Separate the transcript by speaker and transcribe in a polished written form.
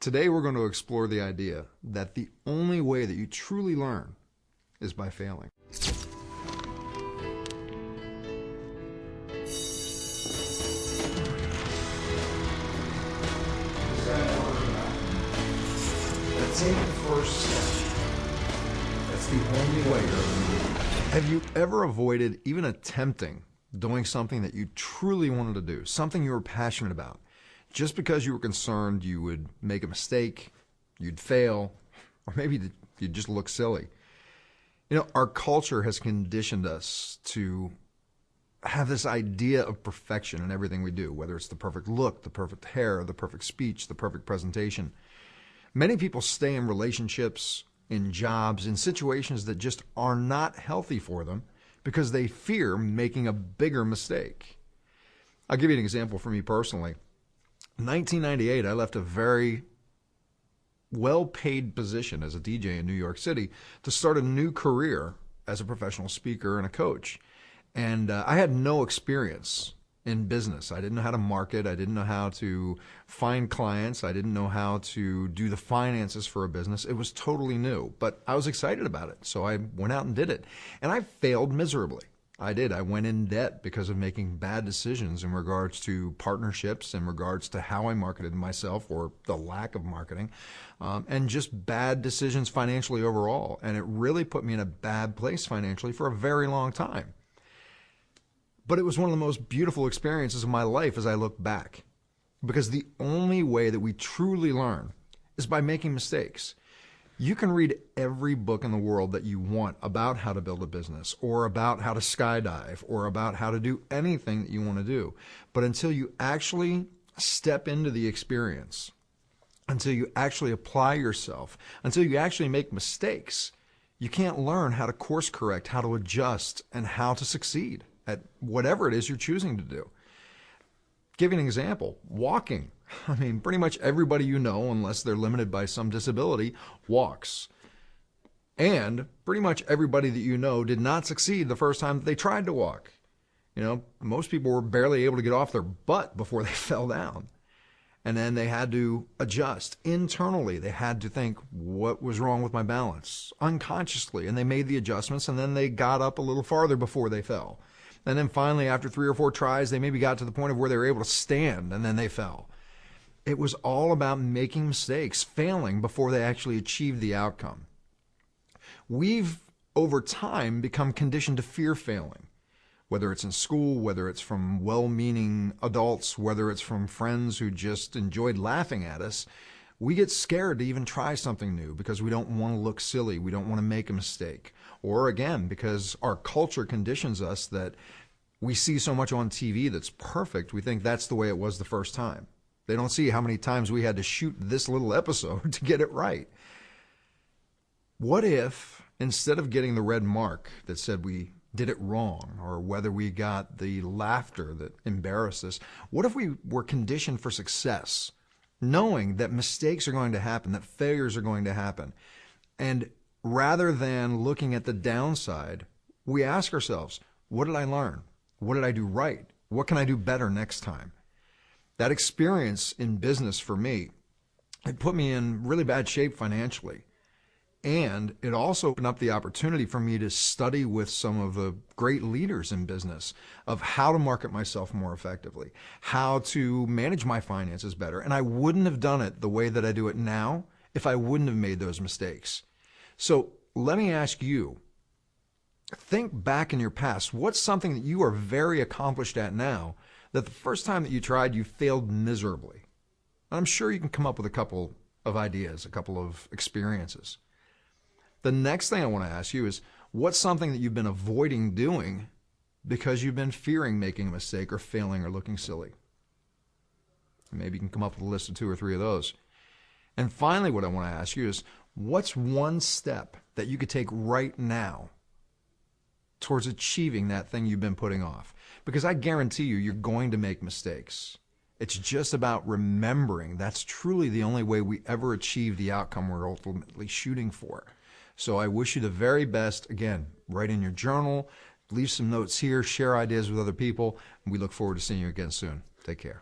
Speaker 1: Today we're going to explore the idea that the only way that you truly learn is by failing. Take the first step. That's the only way you're going to move. Have you ever avoided even attempting doing something that you truly wanted to do, something you were passionate about, just because you were concerned you would make a mistake, you'd fail, or maybe you'd just look silly? You know, our culture has conditioned us to have this idea of perfection in everything we do, whether it's the perfect look, the perfect hair, the perfect speech, the perfect presentation. Many people stay in relationships, in jobs, in situations that just are not healthy for them because they fear making a bigger mistake. I'll give you an example for me personally. In 1998, I left a very well-paid position as a DJ in New York City to start a new career as a professional speaker and a coach. And I had no experience in business. I didn't know how to market. I didn't know how to find clients. I didn't know how to do the finances for a business. It was totally new, but I was excited about it. So I went out and did it. And I failed miserably. I did. I went in debt because of making bad decisions in regards to partnerships, in regards to how I marketed myself or the lack of marketing, and just bad decisions financially overall. And it really put me in a bad place financially for a very long time. But it was one of the most beautiful experiences of my life as I look back, because the only way that we truly learn is by making mistakes. You can read every book in the world that you want about how to build a business, or about how to skydive, or about how to do anything that you want to do. But until you actually step into the experience, until you actually apply yourself, until you actually make mistakes, you can't learn how to course correct, how to adjust, and how to succeed at whatever it is you're choosing to do. Give you an example, walking. I mean, pretty much everybody you know, unless they're limited by some disability, walks. And pretty much everybody that you know did not succeed the first time that they tried to walk. You know, most people were barely able to get off their butt before they fell down. And then they had to adjust internally. They had to think, what was wrong with my balance? Unconsciously. And they made the adjustments, and then they got up a little farther before they fell. And then finally, after 3 or 4 tries, they maybe got to the point of where they were able to stand, and then they fell. It was all about making mistakes, failing before they actually achieved the outcome. We've, over time, become conditioned to fear failing, whether it's in school, whether it's from well-meaning adults, whether it's from friends who just enjoyed laughing at us. We get scared to even try something new because we don't want to look silly. We don't want to make a mistake. Or again, because our culture conditions us that we see so much on TV that's perfect, we think that's the way it was the first time. They don't see how many times we had to shoot this little episode to get it right. What if, instead of getting the red mark that said we did it wrong, or whether we got the laughter that embarrassed us, what if we were conditioned for success, knowing that mistakes are going to happen, that failures are going to happen, and rather than looking at the downside, we ask ourselves, what did I learn? What did I do right? What can I do better next time? That experience in business for me, it put me in really bad shape financially. And it also opened up the opportunity for me to study with some of the great leaders in business of how to market myself more effectively, how to manage my finances better. And I wouldn't have done it the way that I do it now if I wouldn't have made those mistakes. So let me ask you, think back in your past. What's something that you are very accomplished at now that the first time that you tried, you failed miserably? I'm sure you can come up with a couple of ideas, a couple of experiences. The next thing I want to ask you is, what's something that you've been avoiding doing because you've been fearing making a mistake or failing or looking silly? Maybe you can come up with a list of 2 or 3 of those. And finally, what I want to ask you is, what's one step that you could take right now towards achieving that thing you've been putting off? Because I guarantee you, you're going to make mistakes. It's just about remembering that's truly the only way we ever achieve the outcome we're ultimately shooting for. So I wish you the very best. Again, write in your journal, leave some notes here, share ideas with other people. And we look forward to seeing you again soon. Take care.